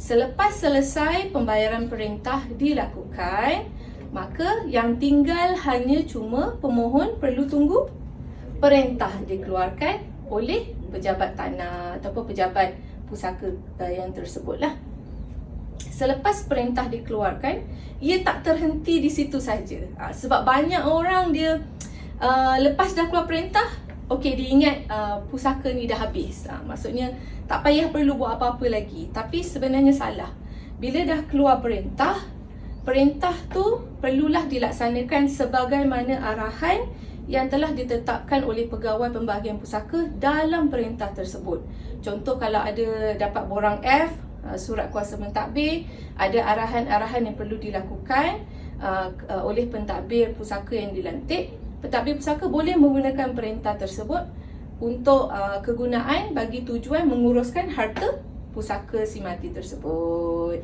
Selepas selesai pembayaran perintah dilakukan, maka yang tinggal hanya cuma pemohon perlu tunggu perintah dikeluarkan oleh pejabat tanah ataupun pejabat pusaka yang tersebutlah. Selepas perintah dikeluarkan, ia tak terhenti di situ saja. Sebab banyak orang dia lepas dah keluar perintah, okey, dia ingat pusaka ni dah habis. Maksudnya tak payah perlu buat apa-apa lagi. Tapi sebenarnya salah. Bila dah keluar perintah, perintah tu perlulah dilaksanakan sebagaimana arahan yang telah ditetapkan oleh pegawai pembahagian pusaka dalam perintah tersebut. Contoh, kalau ada dapat borang F, surat kuasa mentadbir, ada arahan-arahan yang perlu dilakukan oleh pentadbir pusaka yang dilantik. Pentadbir pusaka boleh menggunakan perintah tersebut untuk kegunaan bagi tujuan menguruskan harta pusaka si mati tersebut.